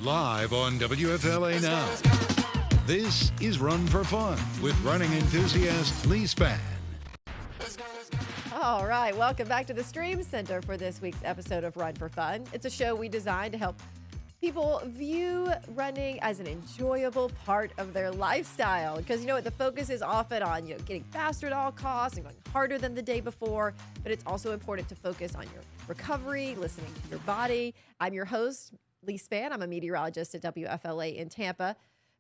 Live on WFLA Now. This is Run for Fun with running enthusiast Leigh Spann. All right, welcome back to the Stream Center for this week's episode of Run for Fun. It's a show we designed to help people view running as an enjoyable part of their lifestyle. Because you know what, the focus is often on getting faster at all costs and going harder than the day before, but it's also important to focus on your recovery, listening to your body. I'm your host, Leigh Spann. I'm a meteorologist at WFLA in Tampa,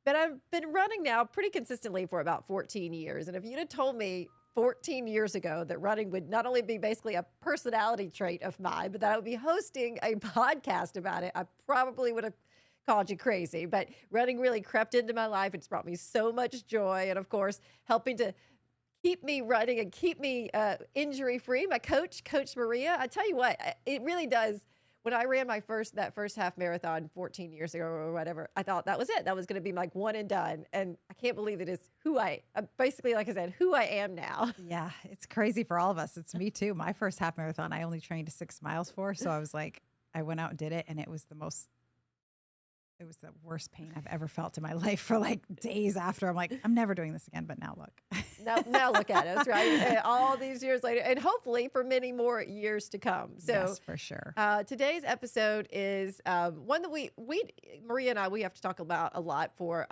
but I've been running now pretty consistently for about 14 years. And if you'd have told me 14 years ago that running would not only be basically a personality trait of mine, but that I would be hosting a podcast about it, I probably would have called you crazy. But running really crept into my life. It's brought me so much joy. And of course, helping to keep me running and keep me injury-free. My coach, Coach Maria, I tell you what, it really does. When I ran that first half marathon 14 years ago or whatever, I thought that was it. That was going to be like one and done. And I can't believe it is basically, like I said, who I am now. Yeah, it's crazy for all of us. It's me too. My first half marathon, I only trained 6 miles for. So I was like, I went out and did it. And it was the worst pain I've ever felt in my life for like days after. I'm like, I'm never doing this again. But now look. Now look at us, right? And all these years later, and hopefully for many more years to come. So, yes, for sure. Today's episode is one that we Maria and I have to talk about a lot for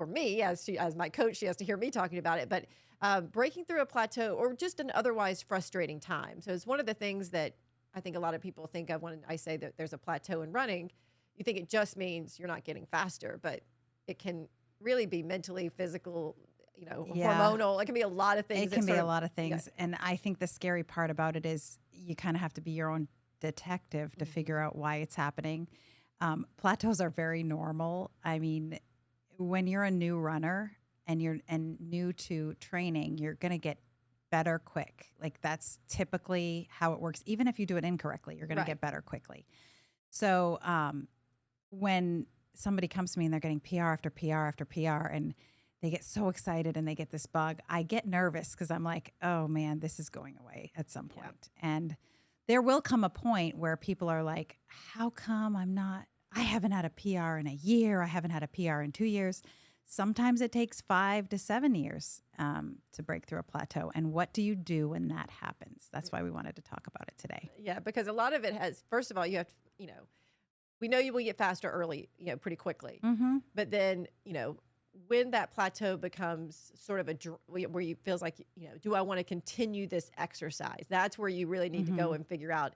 me as my coach. She has to hear me talking about it. But breaking through a plateau or just an otherwise frustrating time. So it's one of the things that I think a lot of people think of when I say that there's a plateau in running. You think it just means you're not getting faster, but it can really be mentally, physical, hormonal. It can be a lot of things. It can be a lot of things. And I think the scary part about it is you kind of have to be your own detective to figure out why it's happening. Plateaus are very normal. I mean, when you're a new runner and you're new to training, you're going to get better quick. Like that's typically how it works. Even if you do it incorrectly, you're going to get better quickly. So when somebody comes to me and they're getting PR after PR after PR and they get so excited and they get this bug, I get nervous because I'm like, oh man, this is going away at some point. Yeah. And there will come a point where people are like, how come I haven't had a PR in a year. I haven't had a PR in 2 years. Sometimes it takes 5 to 7 years to break through a plateau. And what do you do when that happens? That's why we wanted to talk about it today. Yeah, because a lot of it has, first of all, you have to, we know you will get faster early, pretty quickly. Mm-hmm. But then, when that plateau becomes sort of where you feels like, do I want to continue this exercise? That's where you really need to go and figure out,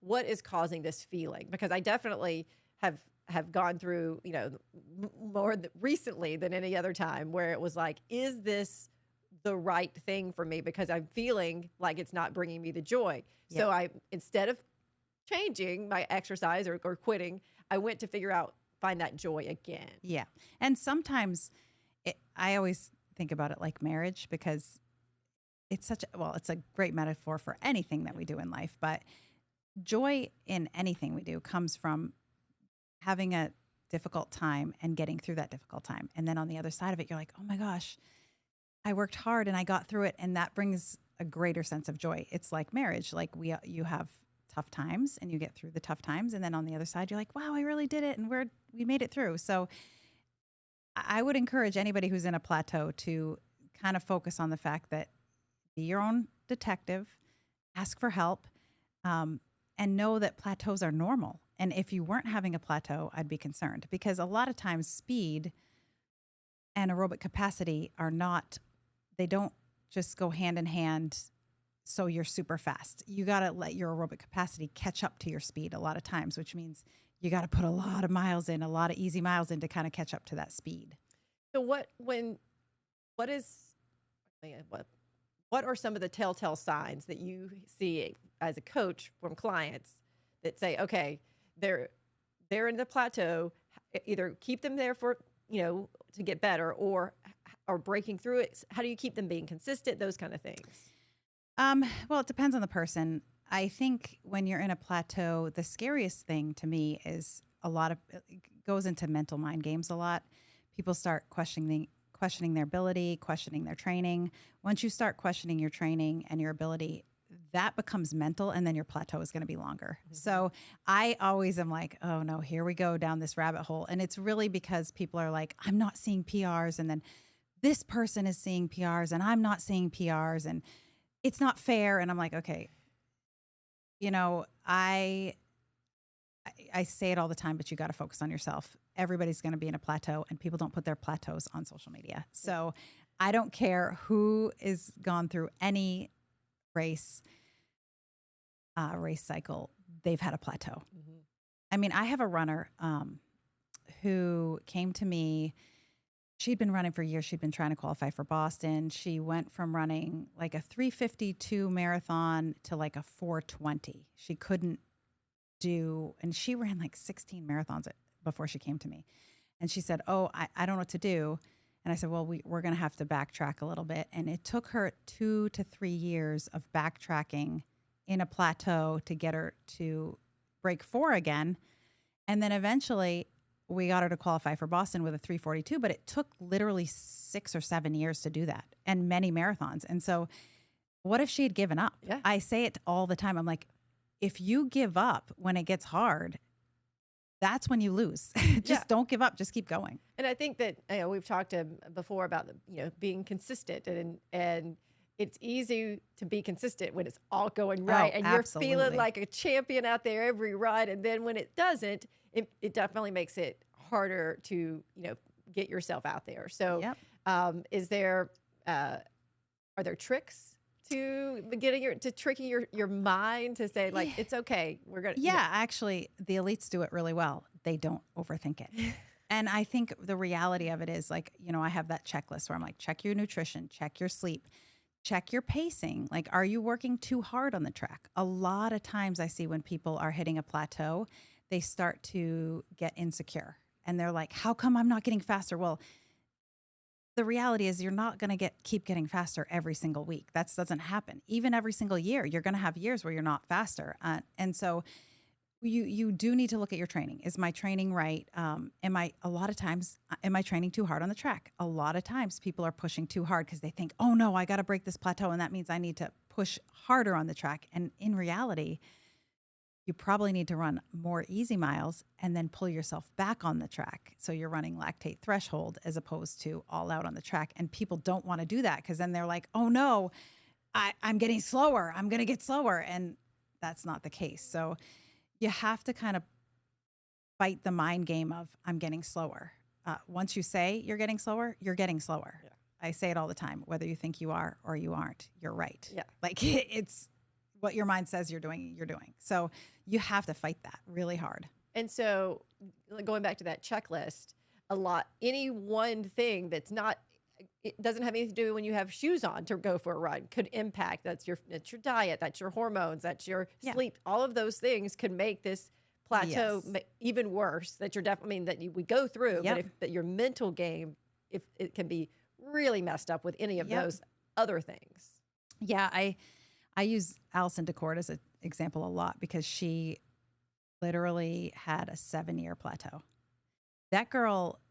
what is causing this feeling? Because I definitely have gone through, more recently than any other time where it was like, is this the right thing for me? Because I'm feeling like it's not bringing me the joy. Yeah. So instead of changing my exercise or quitting, I went to find that joy again. Yeah. And sometimes I always think about it like marriage because it's it's a great metaphor for anything that we do in life, but joy in anything we do comes from having a difficult time and getting through that difficult time. And then on the other side of it, you're like, oh my gosh, I worked hard and I got through it. And that brings a greater sense of joy. It's like marriage. Like you have tough times and you get through the tough times. And then on the other side, you're like, wow, I really did it. And we made it through. So I would encourage anybody who's in a plateau to kind of focus on the fact that be your own detective, ask for help, and know that plateaus are normal. And if you weren't having a plateau, I'd be concerned because a lot of times speed and aerobic capacity they don't just go hand in hand. So you're super fast. You got to let your aerobic capacity catch up to your speed a lot of times, which means you got to put a lot of miles in, a lot of easy miles in to kind of catch up to that speed. So what are some of the telltale signs that you see as a coach from clients that say, okay, they're in the plateau, either keep them there for, to get better or breaking through it? How do you keep them being consistent? Those kind of things. Well, it depends on the person. I think when you're in a plateau, the scariest thing to me is it goes into mental mind games a lot. People start questioning their ability, questioning their training. Once you start questioning your training and your ability, that becomes mental, and then your plateau is going to be longer. So I always am like, oh no, here we go down this rabbit hole. And it's really because people are like, I'm not seeing PRs. And then this person is seeing PRs and I'm not seeing PRs and it's not fair. And I'm like, okay, you know, I say it all the time, but you got to focus on yourself. Everybody's going to be in a plateau, and people don't put their plateaus on social media. So I don't care who is gone through any race cycle, they've had a plateau. I mean, I have a runner who came to me. She'd been running for years. She'd been trying to qualify for Boston. She went from running like a 3:52 marathon to like a 4:20. She couldn't do, and she ran like 16 marathons before she came to me. And she said, oh, I don't know what to do. And I said, well, we're going to have to backtrack a little bit. And it took her 2 to 3 years of backtracking in a plateau to get her to break 4 again. And then eventually we got her to qualify for Boston with a 3:42, but it took literally 6 or 7 years to do that and many marathons. And so what if she had given up? Yeah. I say it all the time. I'm like, if you give up when it gets hard, that's when you lose. Just don't give up. Just keep going. And I think that we've talked before about being consistent, and it's easy to be consistent when it's all going right, and absolutely. you're feeling like a champion out there every ride. And then when it doesn't, it definitely makes it harder to get yourself out there. So, are there tricks to tricking your mind to say like, it's okay, we're gonna actually the elites do it really well. They don't overthink it. And I think the reality of it is like, I have that checklist where I'm like, check your nutrition, check your sleep, check your pacing. Like, are you working too hard on the track? A lot of times I see when people are hitting a plateau, they start to get insecure and they're like, how come I'm not getting faster? Well, the reality is you're not going to keep getting faster every single week. That doesn't happen. Even every single year, you're going to have years where you're not faster. And so you do need to look at your training. Is my training right? Am I training too hard on the track? A lot of times people are pushing too hard because they think, oh no, I got to break this plateau. And that means I need to push harder on the track. And in reality, you probably need to run more easy miles and then pull yourself back on the track. So you're running lactate threshold as opposed to all out on the track. And people don't want to do that because then they're like, oh no, I'm getting slower. I'm going to get slower. And that's not the case. So you have to kind of fight the mind game of I'm getting slower. Once you say you're getting slower, you're getting slower. Yeah. I say it all the time, whether you think you are or you aren't, you're right. Yeah. Like it's what your mind says you're doing. So you have to fight that really hard. And so going back to that checklist, any one thing that's not, it doesn't have anything to do when you have shoes on to go for a run could impact. That's your diet, that's your hormones, that's your sleep. All of those things could make this plateau even worse. That you're definitely, we go through, but your mental game, if it can be really messed up with any of those other things. Yeah, I use Allison DeCord as an example a lot because she literally had a 7-year plateau. That girl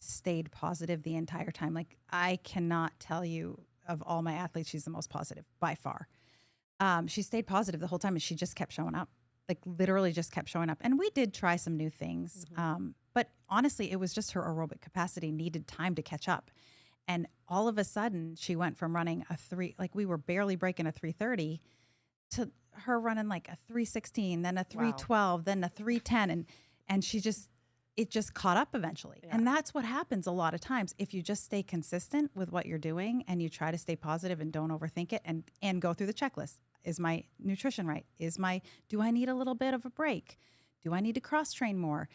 stayed positive the entire time. Like, I cannot tell you of all my athletes, she's the most positive by far. She stayed positive the whole time and she just kept showing up, like literally just kept showing up. And we did try some new things. But honestly, it was just her aerobic capacity needed time to catch up. And all of a sudden she went from running we were barely breaking a 3:30 to her running like a 3:16, then a 3:12, then a 3:10. And it just caught up eventually. Yeah. And that's what happens a lot of times. If you just stay consistent with what you're doing and you try to stay positive and don't overthink it and go through the checklist. Is my nutrition right? Do I need a little bit of a break? Do I need to cross train more?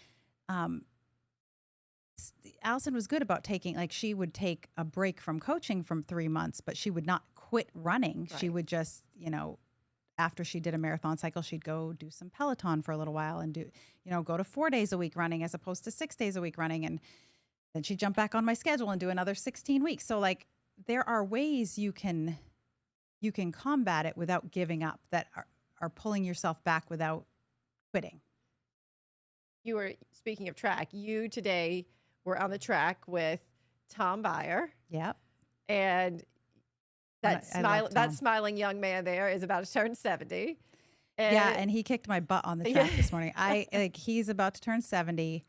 Allison was good about she would take a break from coaching from 3 months, but she would not quit running. Right. She would just, after she did a marathon cycle, she'd go do some Peloton for a little while and go to 4 days a week running as opposed to 6 days a week running. And then she'd jump back on my schedule and do another 16 weeks. So there are ways you can combat it without giving up, that are pulling yourself back without quitting. You were speaking of track. You today were on the track with Tom Byer. Yep. And That smiling young man there is about to turn 70. And he kicked my butt on the track this morning. He's about to turn 70.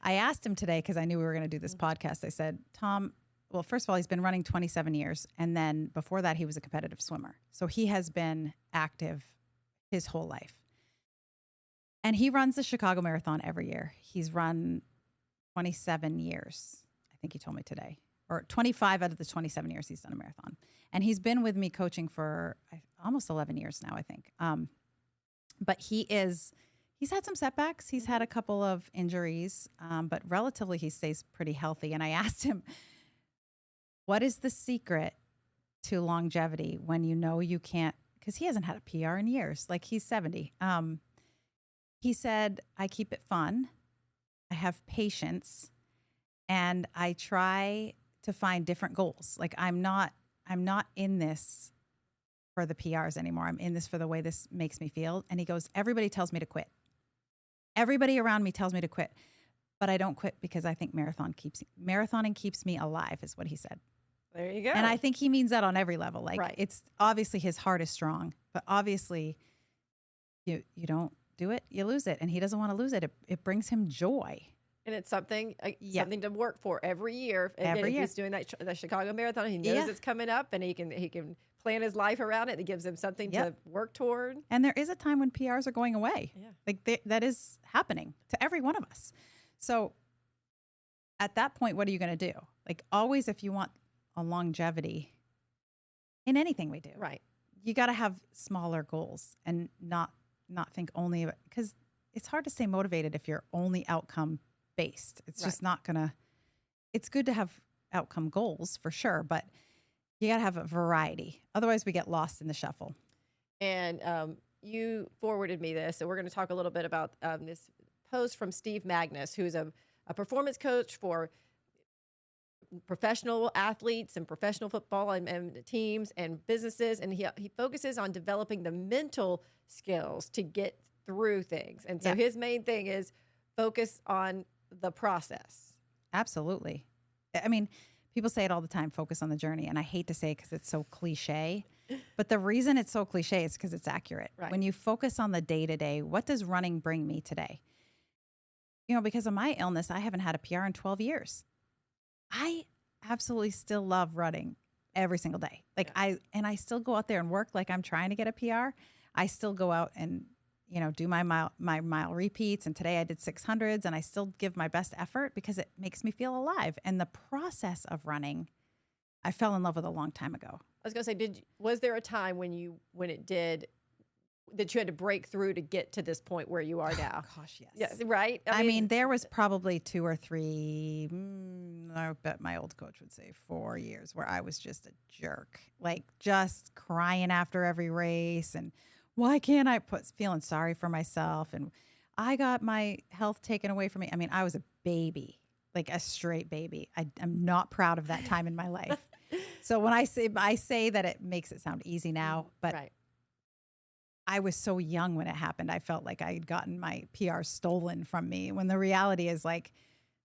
I asked him today because I knew we were going to do this podcast. I said, Tom, well, first of all, he's been running 27 years. And then before that, he was a competitive swimmer. So he has been active his whole life. And he runs the Chicago Marathon every year. He's run 27 years, I think he told me today, or 25 out of the 27 years he's done a marathon. And he's been with me coaching for almost 11 years now, I think. But he's had some setbacks. He's had a couple of injuries, but relatively he stays pretty healthy. And I asked him, what is the secret to longevity when you know you can't, because he hasn't had a PR in years, like he's 70. He said, I keep it fun. I have patience, and I try to find different goals. Like I'm not in this for the PRs anymore. I'm in this for the way this makes me feel. And he goes, everybody tells me to quit. Everybody around me tells me to quit, but I don't quit because I think marathoning keeps me alive, is what he said. There you go. And I think he means that on every level. Like It's obviously his heart is strong, but obviously you don't do it, you lose it. And he doesn't want to lose it. It brings him joy. And it's something to work for every year. If he's doing the Chicago Marathon, he knows it's coming up, and he can plan his life around it. It gives him something to work toward. And there is a time when PRs are going away. Yeah. Like that is happening to every one of us. So at that point, what are you going to do? Like always, if you want a longevity in anything we do, you got to have smaller goals and not think only of it, because it's hard to stay motivated if you're only outcome based. It's just not gonna, it's good to have outcome goals for sure, but you got to have a variety. Otherwise we get lost in the shuffle. And you forwarded me this, so we're going to talk a little bit about this post from Steve Magnus, who's a performance coach for professional athletes and professional football and teams and businesses. And he focuses on developing the mental skills to get through things. And so his main thing is focus on the process. Absolutely. I mean, people say it all the time, focus on the journey. And I hate to say it because it's so cliche, but the reason it's so cliche is because it's accurate. When you focus on the day-to-day, what does running bring me today? You know, because of my illness, I haven't had a PR in 12 years. I absolutely still love running every single day. Like I still go out there and work like I'm trying to get a PR. I still go out and, do my mile repeats. And today I did 600s, and I still give my best effort because it makes me feel alive. And the process of running, I fell in love with a long time ago. I was going to say, was there a time when you had to break through to get to this point where you are now? Oh, gosh, yes. Yeah, right? I mean, there was probably 2 or 3, I bet my old coach would say 4 years, where I was just a jerk, like just crying after every race. And why can't feeling sorry for myself? And I got my health taken away from me. I mean, I was a baby, like a straight baby. I'm not proud of that time in my life. So when I say that, it makes it sound easy now, but I was so young when it happened. I felt like I had gotten my PR stolen from me, when the reality is like,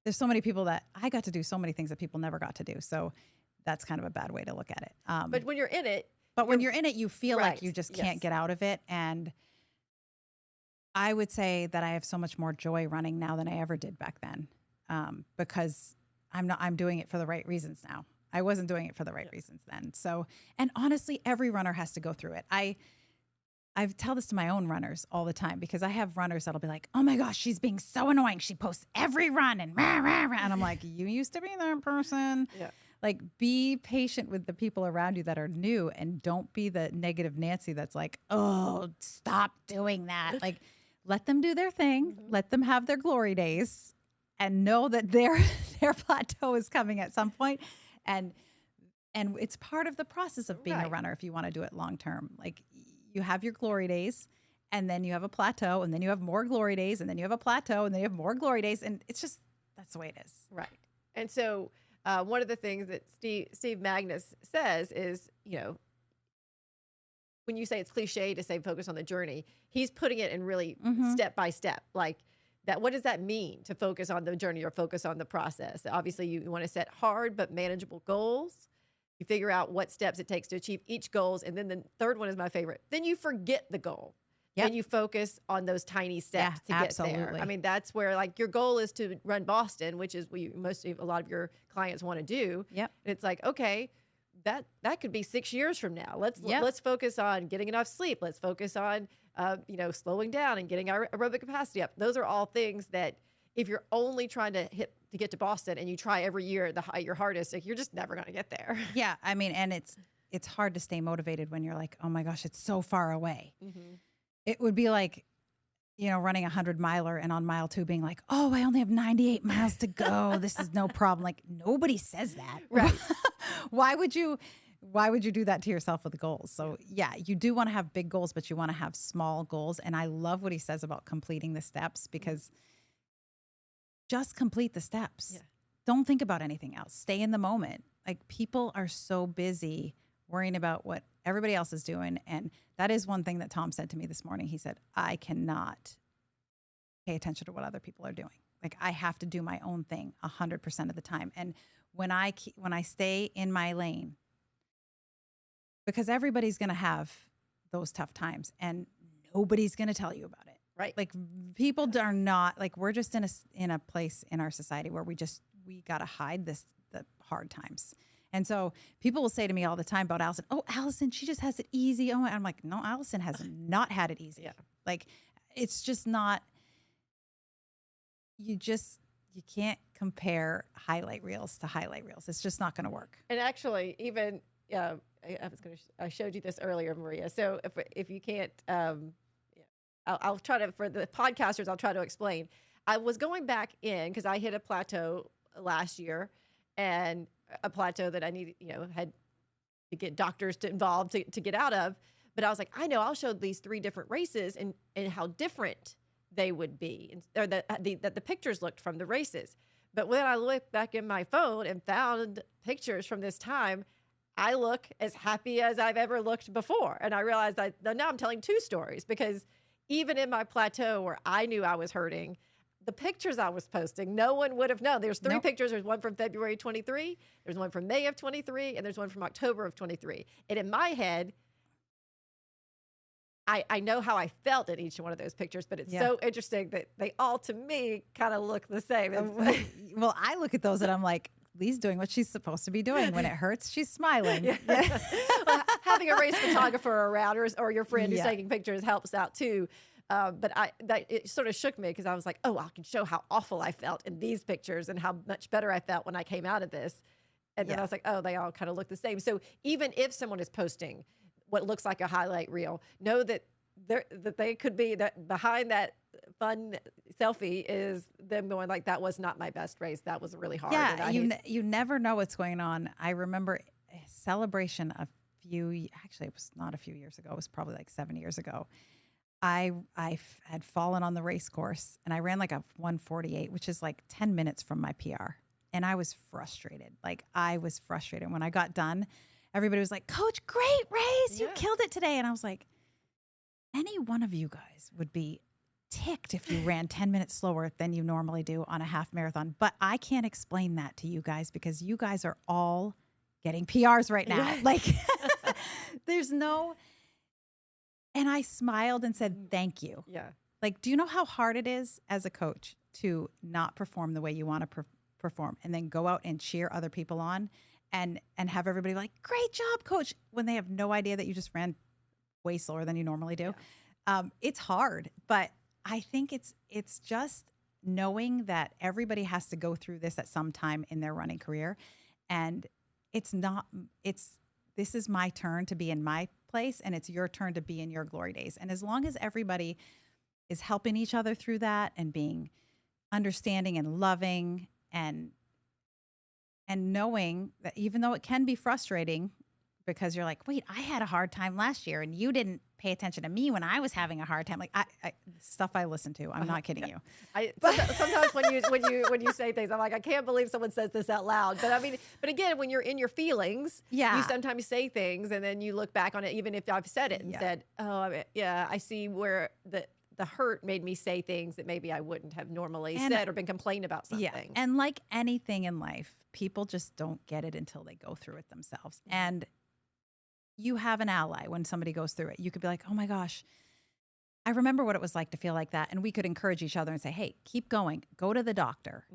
there's so many people that I got to do so many things that people never got to do. So that's kind of a bad way to look at it. But when you're in it, you feel like you just can't get out of it. And I would say that I have so much more joy running now than I ever did back then, because I'm doing it for the right reasons now. I wasn't doing it for the right reasons then. So, and honestly, every runner has to go through it. I tell this to my own runners all the time, because I have runners that'll be like, oh my gosh, she's being so annoying. She posts every run and rah, rah, rah. And I'm like, you used to be that person. Yeah. Like, be patient with the people around you that are new, and don't be the negative Nancy that's like, oh, stop doing that. Like, let them do their thing. Mm-hmm. Let them have their glory days, and know that their plateau is coming at some point. And it's part of the process of being a runner if you want to do it long term. Like, you have your glory days, and then you have a plateau, and then you have more glory days, and then you have a plateau, and then you have more glory days. And it's just, that's the way it is. Right. And so one of the things that Steve Magnus says is, when you say it's cliche to say focus on the journey, he's putting it in really step by step. Like that, what does that mean to focus on the journey or focus on the process? Obviously, you want to set hard but manageable goals. You figure out what steps it takes to achieve each goals. And then the third one is my favorite. Then you forget the goal. Yep. And you focus on those tiny steps to get there. Absolutely. I mean, that's where like your goal is to run Boston, which is what a lot of your clients want to do. Yep. And it's like, okay, that could be 6 years from now. Let's focus on getting enough sleep. Let's focus on slowing down and getting our aerobic capacity up. Those are all things that if you're only trying to get to Boston and you try every year at your hardest, like, you're just never going to get there. Yeah. I mean, and it's hard to stay motivated when you're like, oh my gosh, it's so far away. Mm-hmm. It would be like, running 100-miler and on mile 2 being like, oh, I only have 98 miles to go. This is no problem. Like, nobody says that. Right. Why would you do that to yourself with the goals? So yeah, you do want to have big goals, but you want to have small goals. And I love what he says about completing the steps, because just complete the steps. Yeah. Don't think about anything else. Stay in the moment. Like, people are so busy worrying about what everybody else is doing. And that is one thing that Tom said to me this morning. He said, I cannot pay attention to what other people are doing. Like, I have to do my own thing 100% of the time. And when I stay in my lane, because everybody's going to have those tough times and nobody's going to tell you about it. Right. Like, people are not, like, we're just in a place in our society where we got to hide the hard times. And so people will say to me all the time about Allison, oh, Allison, she just has it easy. Oh, I'm like, no, Allison has not had it easy. Yeah. Like, it's just not, you can't compare highlight reels to highlight reels. It's just not going to work. And actually, even I showed you this earlier, Maria. So if you can't, I'll try to, for the podcasters, I'll try to explain. I was going back in because I hit a plateau last year, and a plateau that I needed, had to get doctors involved to get out of. But I was like, I know I'll show these 3 different races and how different they would be, or that the pictures looked from the races. But when I looked back in my phone and found pictures from this time, I look as happy as I've ever looked before. And I realized that now I'm telling 2 stories, because even in my plateau where I knew I was hurting, the pictures I was posting, no one would have known. There's 3 pictures. There's one from February 23, there's one from May of 23, and there's one from October of 23. And in my head, I know how I felt in each one of those pictures, but it's so interesting that they all, to me, kind of look the same. Well, I look at those and I'm like, Leigh's doing what she's supposed to be doing. When it hurts, she's smiling. Yeah. Well, having a race photographer around, or your friend who's taking pictures, helps out too. But it sort of shook me, because I was like, oh, I can show how awful I felt in these pictures and how much better I felt when I came out of this. And then I was like, oh, they all kind of look the same. So even if someone is posting what looks like a highlight reel, know that they could be, that behind that fun selfie is them going like, that was not my best race. That was really hard. Yeah, you never know what's going on. I remember a celebration actually it was not a few years ago. It was probably like 7 years ago. I had fallen on the race course, and I ran like a 1:48, which is like 10 minutes from my PR. And I was frustrated. Like, I was frustrated. When I got done, everybody was like, Coach, great race. You killed it today. And I was like, any one of you guys would be ticked if you ran 10 minutes slower than you normally do on a half marathon. But I can't explain that to you guys, because you guys are all getting PRs right now. Yeah. Like, there's no... And I smiled and said, thank you. Yeah. Like, do you know how hard it is as a coach to not perform the way you want to perform, and then go out and cheer other people on and have everybody like, great job, coach, when they have no idea that you just ran way slower than you normally do? Yeah. It's hard, but I think it's just knowing that everybody has to go through this at some time in their running career. And this is my turn to be in my place, and it's your turn to be in your glory days. And as long as everybody is helping each other through that and being understanding and loving and knowing that, even though it can be frustrating, because you're like, wait, I had a hard time last year and you didn't pay attention to me when I was having a hard time. Like, I stuff I listen to. I'm not kidding you. Sometimes when you say things, I'm like, I can't believe someone says this out loud. But I mean, but again, when you're in your feelings, you sometimes say things and then you look back on it, even if I've said it and said, oh, yeah, I see where the hurt made me say things that maybe I wouldn't have normally And- said or been complaining about something. Yeah. And like anything in life, people just don't get it until they go through it themselves. And you have an ally when somebody goes through it. You could be like, oh my gosh, I remember what it was like to feel like that. And we could encourage each other and say, hey, keep going. Go to the doctor.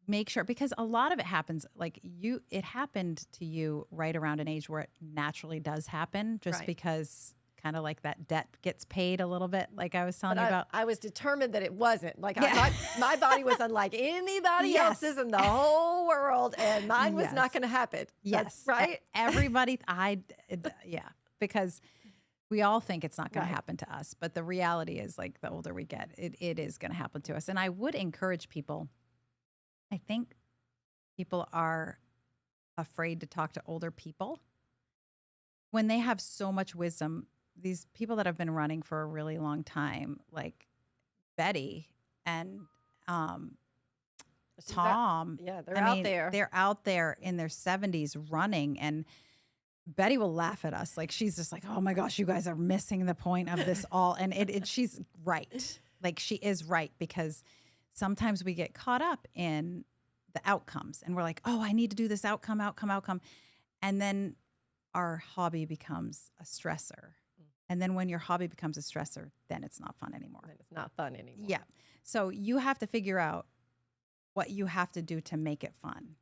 Make sure, because a lot of it happens, like it happened to you right around an age where it naturally does happen, just Right. because kind of like that debt gets paid a little bit, like I was telling But you about. I was determined that it wasn't. Like Yeah. my body was unlike anybody Yes. else's in the whole world, and mine was Yes. not going to happen. Yes. That's right. Everybody, yeah, because we all think it's not going Right. to happen to us. But the reality is, like, the older we get, it is going to happen to us. And I would encourage people, I think people are afraid to talk to older people when they have so much wisdom. These people that have been running for a really long time, like Betty and Tom. Yeah, they're out mean, there. They're out there in their 70s running, and Betty will laugh at us. Like, she's just like, oh my gosh, you guys are missing the point of this all. And she's right. Like, she is right, because sometimes we get caught up in the outcomes and we're like, oh, I need to do this outcome. And then our hobby becomes a stressor. And then when your hobby becomes a stressor, then it's not fun anymore. And it's not fun anymore. Yeah. So you have to figure out what you have to do to make it fun.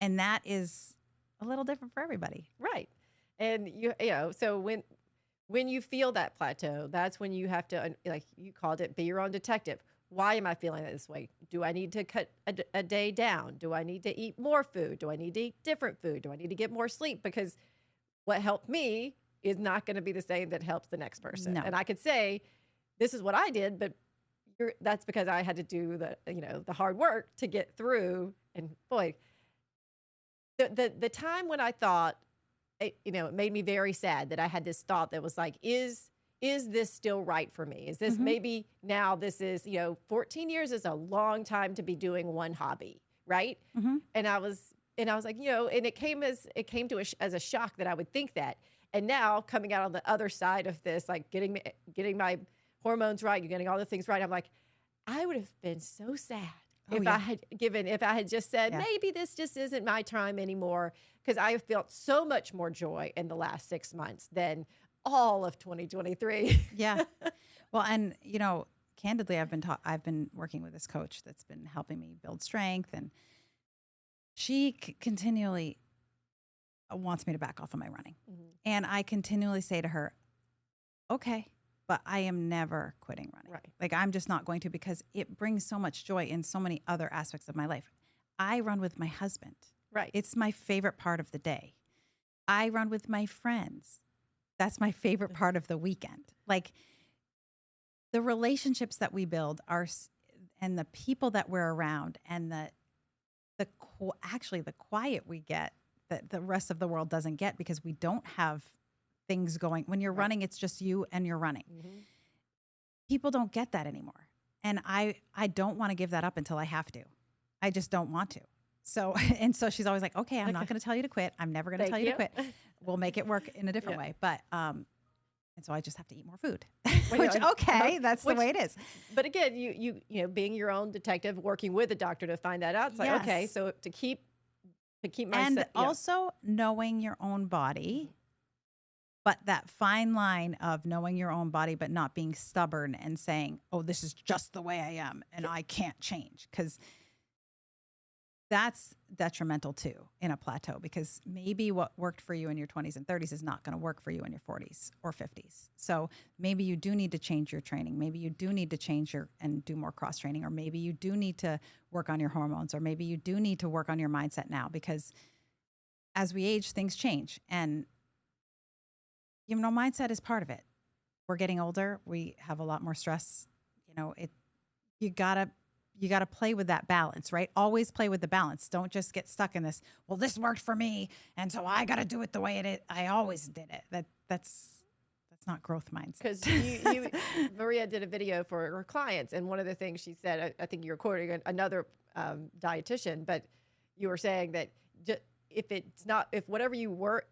And that is a little different for everybody. Right. And you know, so when you feel that plateau, that's when you have to, like you called it, be your own detective. Why am I feeling this way? Do I need to cut a day down? Do I need to eat more food? Do I need to eat different food? Do I need to get more sleep? Because what helped me is not going to be the same that helps the next person. No. And I could say, this is what I did, but that's because I had to do the hard work to get through. And boy, the time when I thought, it made me very sad that I had this thought that was like, is this still right for me? Is this maybe now this is, 14 years is a long time to be doing one hobby, right? And I was like, and it came to as a shock that I would think that. And now coming out on the other side of this, like getting my hormones right, getting all the things right, I'm like, I would have been so sad if I had just said, maybe this just isn't my time anymore, because I have felt so much more joy in the last 6 months than all of 2023. Yeah. Well, and candidly, I've been working with this coach that's been helping me build strength, and she continually wants me to back off on my running. And I continually say to her, okay, but I am never quitting running. Right. Like, I'm just not going to, because it brings so much joy in so many other aspects of my life. I run with my husband. Right. It's my favorite part of the day. I run with my friends. That's my favorite part of the weekend. Like, the relationships that we build and the people that we're around, and actually the quiet we get that the rest of the world doesn't get, because we don't have things going. When you're running, it's just you and you're running. People don't get that anymore. And I don't want to give that up until I have to. I just don't want to. So she's always like, okay, I'm not going to tell you to quit. I'm never going to tell you to quit. We'll make it work in a different way. But, and so I just have to eat more food, which, that's the way it is. But again, you being your own detective, working with a doctor to find that out. It's like, okay, so to keep myself. And also knowing your own body, but that fine line of knowing your own body, but not being stubborn and saying, oh, this is just the way I am and I can't change. Because that's detrimental too in a plateau, because maybe what worked for you in your 20s and 30s is not going to work for you in your 40s or 50s. So maybe you do need to change your training. Maybe you do need to change and do more cross training, or maybe you do need to work on your hormones, or maybe you do need to work on your mindset now, because as we age, things change. And, mindset is part of it. We're getting older. We have a lot more stress. You gotta play with that balance, right? Always play with the balance. Don't just get stuck in this, well, this worked for me, and so I got to do it the way it is. I always did it. That's not growth mindset. Because Maria did a video for her clients, and one of the things she said, I think you're quoting another dietitian, but you were saying that if whatever you were,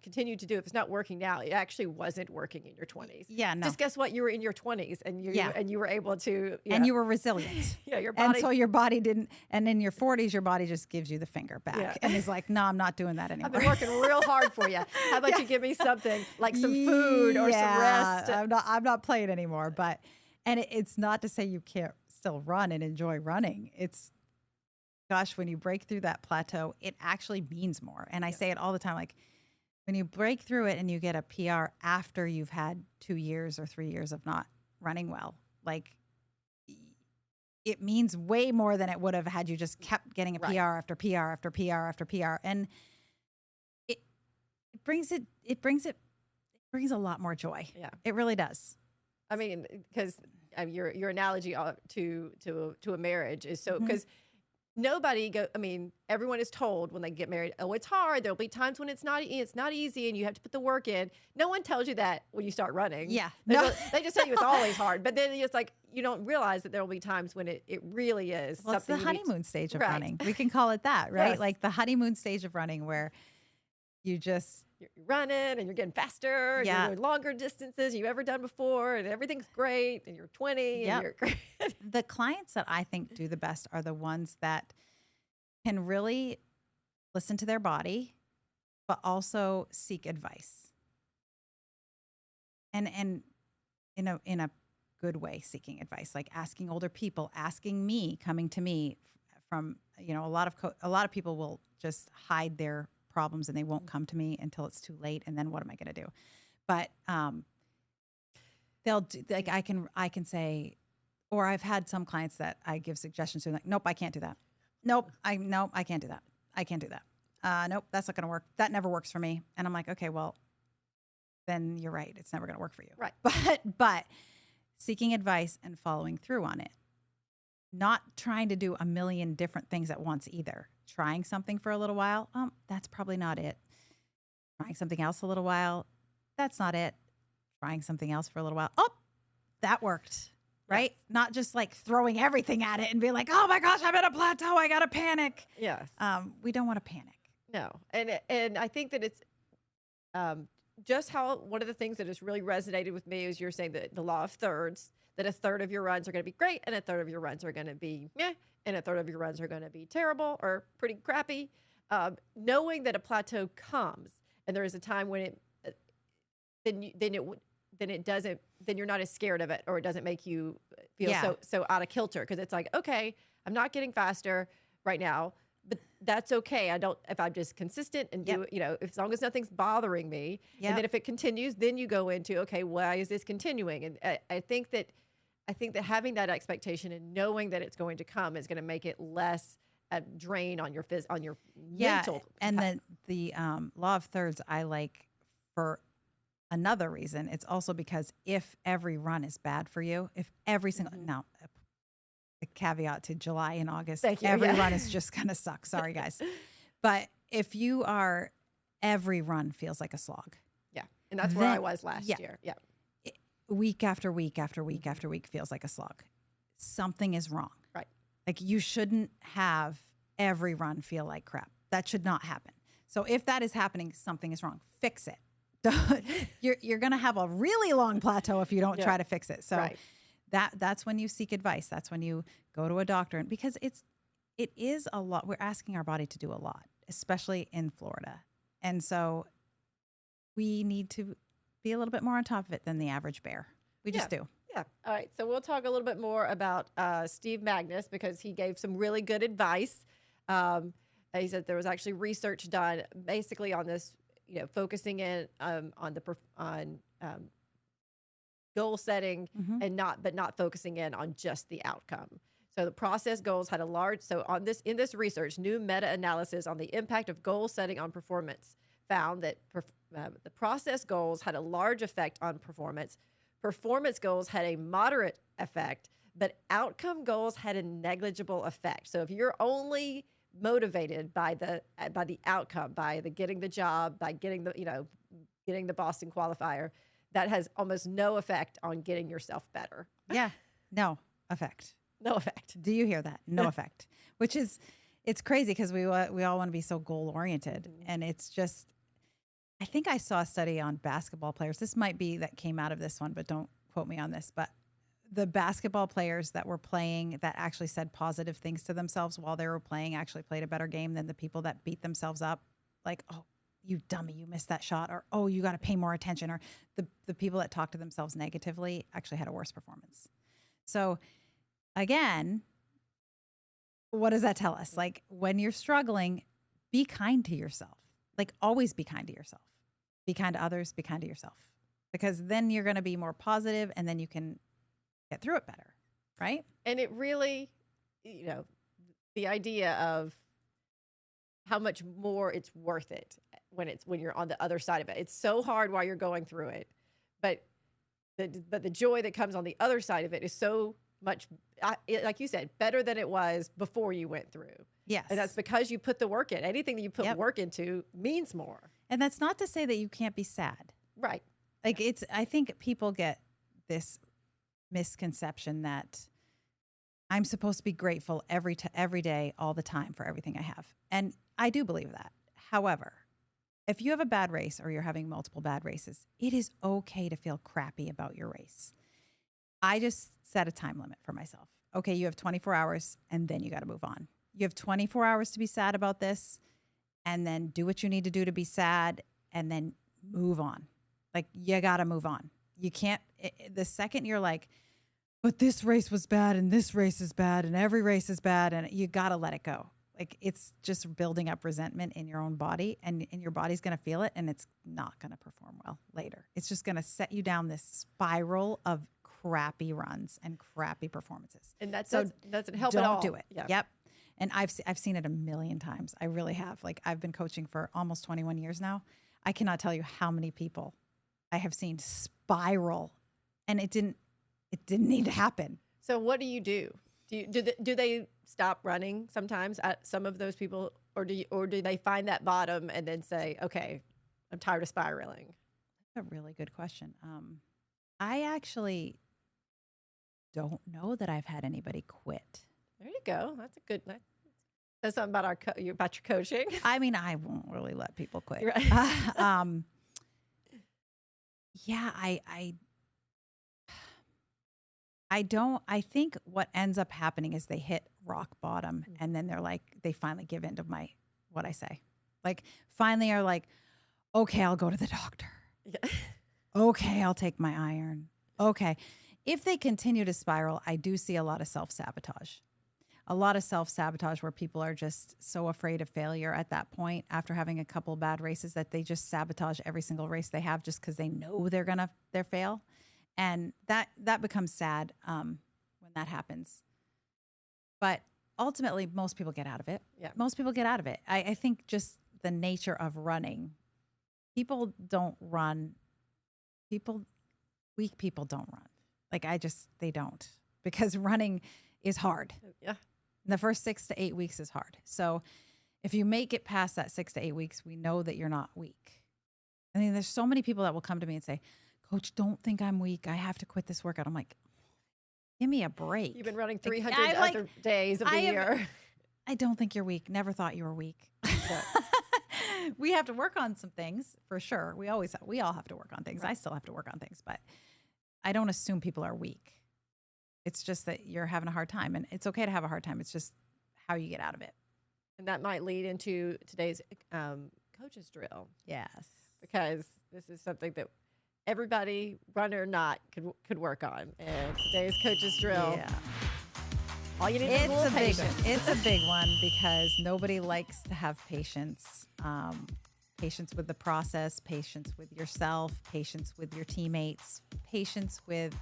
continue to do, if it's not working now, it actually wasn't working in your 20s. Yeah, no. Just guess what? You were in your 20s and you were able to, and you were resilient. yeah, your body. And so your body didn't, and in your 40s, your body just gives you the finger back and is like, no, I'm not doing that anymore. I've been working real hard for you. How about you give me something like some food or some rest? I'm not playing anymore. But, and it's not to say you can't still run and enjoy running. It's, gosh, when you break through that plateau, it actually means more. And I say it all the time, like when you break through it and you get a PR after you've had 2 years or 3 years of not running well, like it means way more than it would have had you just kept getting a PR after PR after PR after PR. And it brings a lot more joy. Yeah, it really does. I mean, because your analogy to a marriage is so, because everyone is told when they get married, oh, it's hard. There'll be times when it's not easy and you have to put the work in. No one tells you that when you start running. Yeah. They just tell you it's always hard. But then it's like, you don't realize that there will be times when it really is. Well, it's the honeymoon stage of running. We can call it that, right? Yes. Like the honeymoon stage of running where you're running and you're getting faster and you're doing longer distances you've ever done before and everything's great and you're 20 and you're great. The clients that I think do the best are the ones that can really listen to their body, but also seek advice. And in a good way, seeking advice, like asking older people, asking me, coming to me from, a lot of people will just hide their problems and they won't come to me until it's too late. And then what am I going to do? But they'll do, like I can say, or I've had some clients that I give suggestions to, like, nope, I can't do that. Nope, I can't do that. I can't do that. Nope, that's not going to work. That never works for me. And I'm like, okay, well, then you're right. It's never going to work for you. Right. But seeking advice and following through on it. Not trying to do a million different things at once either. Trying something for a little while, that's probably not it. Trying something else a little while, that's not it. Trying something else for a little while, that worked, right? Yes. Not just like throwing everything at it and being like, oh my gosh, I'm at a plateau, I gotta panic. Yes. We don't want to panic. No, and I think that it's just how one of the things that has really resonated with me is you're saying that the law of thirds, that a third of your runs are going to be great and a third of your runs are going to be meh, and a third of your runs are going to be terrible or pretty crappy. Knowing that a plateau comes and there is a time when then you're not as scared of it, or it doesn't make you feel so out of kilter, because it's like, okay, I'm not getting faster right now, but that's okay. If I'm just consistent and do it, as long as nothing's bothering me. And then if it continues, then you go into, okay, why is this continuing? And I think that having that expectation and knowing that it's going to come is going to make it less a drain on your mental. And then the law of thirds I like for another reason. It's also because if every run is bad for you, if every single now a caveat to July and August, every run is just going to suck. Sorry, guys. But if every run feels like a slog. Yeah. And that's where I was last year. Yeah. Week after week after week after week feels like a slog. Something is wrong. Right. Like you shouldn't have every run feel like crap. That should not happen. So if that is happening, something is wrong. Fix it. You're going to have a really long plateau if you don't try to fix it. So that's when you seek advice. That's when you go to a doctor, and because it is a lot. We're asking our body to do a lot, especially in Florida. And so we need to be a little bit more on top of it than the average bear. We just do. Yeah. All right. So we'll talk a little bit more about Steve Magnus, because he gave some really good advice. He said there was actually research done basically on this, focusing in on goal setting and not focusing in on just the outcome. So the process goals had in this research, new meta-analysis on the impact of goal setting on performance found that the process goals had a large effect on performance. Performance goals had a moderate effect, but outcome goals had a negligible effect. So if you're only motivated by the outcome, by the getting the job, by getting the Boston qualifier, that has almost no effect on getting yourself better. Yeah, no effect. No effect. Do you hear that? No effect. Which is, it's crazy because we all want to be so goal oriented, and it's just. I think I saw a study on basketball players. This might be that came out of this one, but don't quote me on this. But the basketball players that were playing that actually said positive things to themselves while they were playing actually played a better game than the people that beat themselves up. Like, oh, you dummy, you missed that shot. Or, oh, you got to pay more attention. Or the people that talk to themselves negatively actually had a worse performance. So again, what does that tell us? Like when you're struggling, be kind to yourself. Like always be kind to yourself. Be kind to others, be kind to yourself. Because then you're going to be more positive and then you can get through it better, right? And it really, the idea of how much more it's worth it when you're on the other side of it. It's so hard while you're going through it, but the joy that comes on the other side of it is so much, like you said, better than it was before you went through. Yes. And that's because you put the work in. Anything that you put work into means more. And that's not to say that you can't be sad. Right. Like I think people get this misconception that I'm supposed to be grateful every day, all the time for everything I have. And I do believe that. However, if you have a bad race or you're having multiple bad races, it is okay to feel crappy about your race. I just set a time limit for myself. Okay, you have 24 hours and then you got to move on. You have 24 hours to be sad about this and then do what you need to do to be sad and then move on. Like you got to move on. You can't, the second you're like, but this race was bad and this race is bad and every race is bad and you got to let it go. Like it's just building up resentment in your own body and your body's going to feel it and it's not going to perform well later. It's just going to set you down this spiral of crappy runs and crappy performances. And that doesn't help at all. Don't do it. Yeah. Yep. And I've seen it a million times. I really have. Like I've been coaching for almost 21 years now. I cannot tell you how many people I have seen spiral, and it didn't need to happen. So what do you do? Do they stop running sometimes? Some of those people, or do they find that bottom and then say, okay, I'm tired of spiraling? That's a really good question. I actually don't know that I've had anybody quit. There you go. That's a good. That's something about about your coaching. I mean, I won't really let people quit. Right. Yeah, I don't. I think what ends up happening is they hit rock bottom, and then they're like, they finally give in to what I say. Like, finally are like, okay, I'll go to the doctor. Yeah. Okay, I'll take my iron. Okay. If they continue to spiral, I do see a lot of self-sabotage. A lot of self-sabotage where people are just so afraid of failure at that point after having a couple bad races that they just sabotage every single race they have just because they know they're fail. And that becomes sad when that happens. But ultimately, most people get out of it. Yeah. Most people get out of it. I think just the nature of running, people don't run. Weak people don't run. Like they don't, because running is hard. Yeah. The first 6 to 8 weeks is hard. So if you make it past that 6 to 8 weeks, we know that you're not weak. I mean, there's so many people that will come to me and say, Coach, don't think I'm weak. I have to quit this workout. I'm like, give me a break. You've been running 300 other days of the year. I don't think you're weak. Never thought you were weak. We have to work on some things for sure. We all have to work on things. Right. I still have to work on things, but I don't assume people are weak. It's just that you're having a hard time, and it's okay to have a hard time. It's just how you get out of it. And that might lead into today's coaches drill. Yes. Because this is something that everybody, runner or not, could work on. And today's coaches drill. Yeah. All you need is a little patience. It's a big one because nobody likes to have patience. Patience with the process, patience with yourself, patience with your teammates, patience with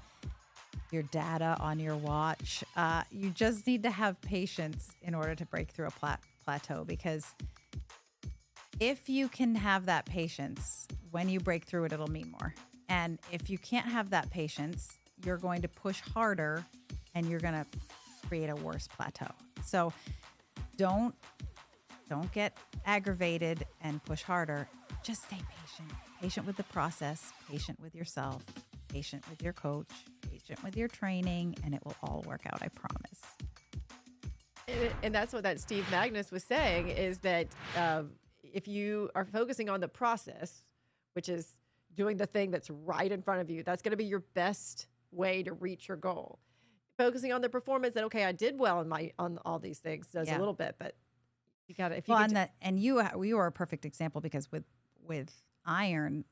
your data on your watch. You just need to have patience in order to break through a plateau, because if you can have that patience, when you break through it, it'll mean more. And if you can't have that patience, you're going to push harder and you're going to create a worse plateau. So don't get aggravated and push harder. Just stay patient with the process, patient with yourself, patient with your coach, patient with your training, and it will all work out, I promise. And that's what that Steve Magnus was saying is that if you are focusing on the process, which is doing the thing that's right in front of you, that's going to be your best way to reach your goal. Focusing on the performance that, okay, I did well on all these things does a little bit, but you got to, if you and you are a perfect example because with iron,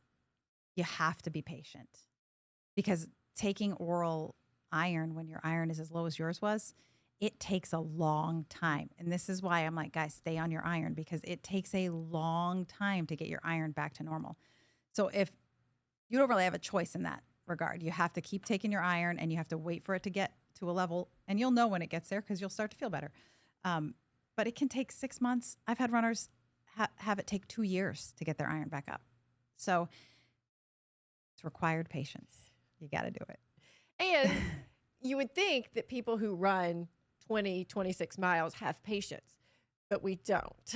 you have to be patient because taking oral iron when your iron is as low as yours was, it takes a long time. And this is why I'm like, guys, stay on your iron because it takes a long time to get your iron back to normal. So if you don't really have a choice in that regard, you have to keep taking your iron and you have to wait for it to get to a level and you'll know when it gets there because you'll start to feel better. But it can take 6 months. I've had runners have it take 2 years to get their iron back up. So it's required patience. You got to do it. And you would think that people who run 20, 26 miles have patience, but we don't.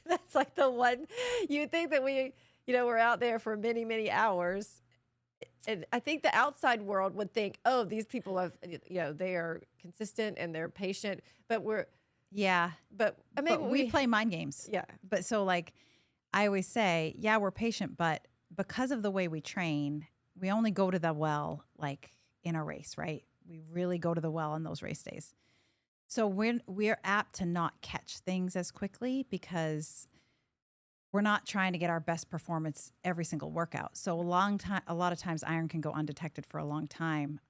That's like the one you think that we're out there for many, many hours. And I think the outside world would think, oh, these people have, they are consistent and they're patient, but we play mind games. Yeah. But so like I always say, yeah, we're patient, but because of the way we train, we only go to the well like in a race, right? We really go to the well on those race days. So we're apt to not catch things as quickly because we're not trying to get our best performance every single workout. So a lot of times iron can go undetected for a long time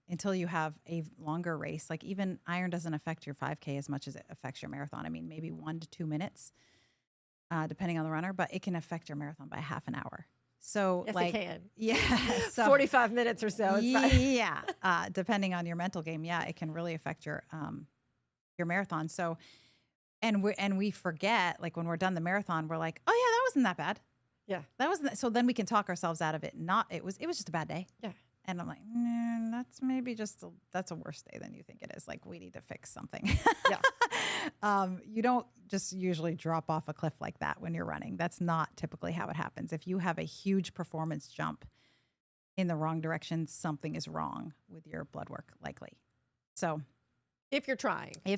until you have a longer race. Like even iron doesn't affect your 5K as much as it affects your marathon. I mean, maybe 1 to 2 minutes, depending on the runner, but it can affect your marathon by half an hour. So yes, like, it can. Yeah. So, 45 minutes or so. It's yeah. Depending on your mental game. Yeah. It can really affect your marathon. So, and we forget, like when we're done the marathon, we're like, oh yeah, that wasn't that bad. Yeah. That wasn't, so then we can talk ourselves out of it. It was just a bad day. Yeah. And I'm like, that's maybe that's a worse day than you think it is. Like we need to fix something. Yeah. You don't just usually drop off a cliff like that when you're running. That's not typically how it happens. If you have a huge performance jump in the wrong direction, something is wrong with your blood work likely. So if you're trying, right.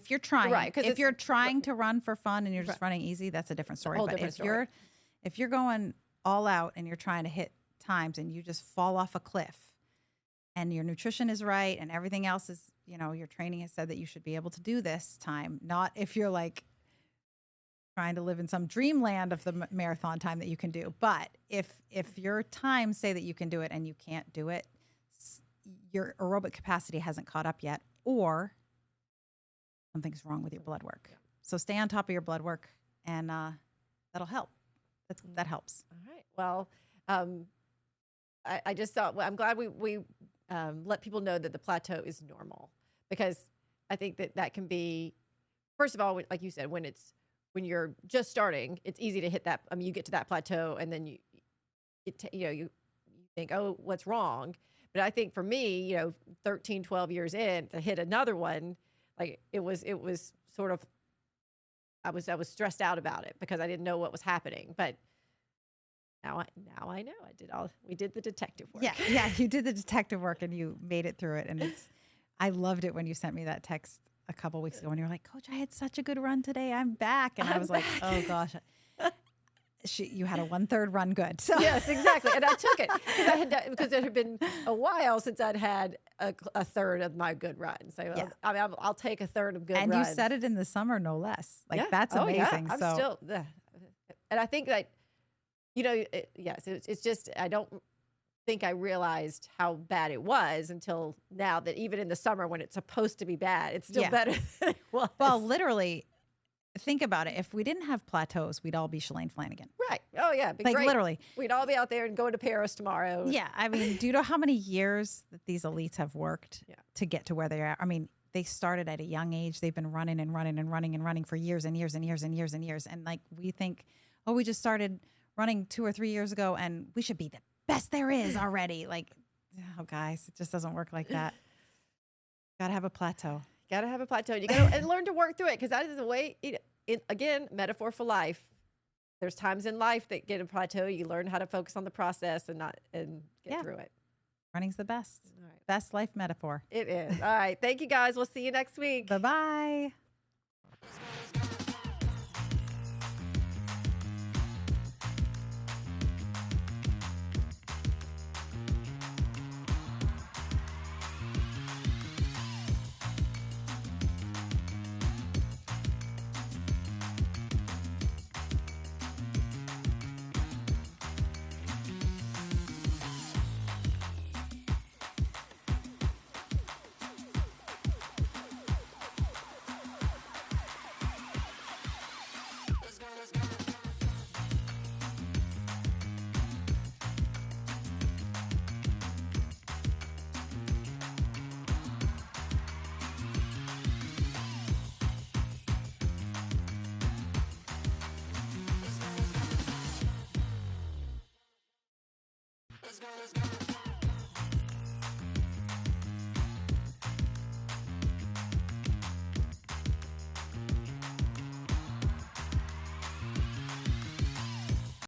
If you're trying to run for fun and you're just running easy, that's a different story. But if you're going all out and you're trying to hit times and you just fall off a cliff and your nutrition is right and everything else is, your training has said that you should be able to do this time, not if you're like trying to live in some dreamland of the marathon time that you can do. But if your times say that you can do it and you can't do it, your aerobic capacity hasn't caught up yet, or something's wrong with your blood work. Yeah. So stay on top of your blood work and that'll help. That helps. All right. Well, I just thought, I'm glad we let people know that the plateau is normal, because I think that can be, first of all, like you said, when you're just starting, it's easy to hit that. I mean, you get to that plateau and then you think, oh, what's wrong? But I think for me, 13, 12 years in, to hit another one, like it was sort of, I was stressed out about it because I didn't know what was happening. But now I know. We did the detective work. Yeah, you did the detective work and you made it through it. And I loved it when you sent me that text a couple weeks ago and you were like, Coach, I had such a good run today. I'm back. And I was like, oh gosh. You had a 1/3 run good. So. Yes, exactly. And I took it because it had been a while since I'd had a third of my good run. So yeah. I'll take a third of good runs. And you said it in the summer, no less. Like that's amazing. Yeah. I'm still, and I think that, yes, it's just, I don't think I realized how bad it was until now, that even in the summer when it's supposed to be bad, it's still better than it was. Well, literally, think about it. If we didn't have plateaus, we'd all be Shalane Flanagan. Right. Oh, yeah. Like great. Literally. We'd all be out there and going to Paris tomorrow. Yeah. I mean, do you know how many years that these elites have worked to get to where they are? I mean, they started at a young age. They've been running and running and running and running for years and years and years and years and years. And like, we think, oh, we just started running 2 or 3 years ago and we should be the best there is already. Like, oh, guys, it just doesn't work like that. Got to have a plateau. Got to have a plateau. You got to learn to work through it, because that is the way, again, metaphor for life. There's times in life that get a plateau. You learn how to focus on the process and get through it. Running's the best. All right. Best life metaphor. It is. All right. Thank you, guys. We'll see you next week. Bye-bye.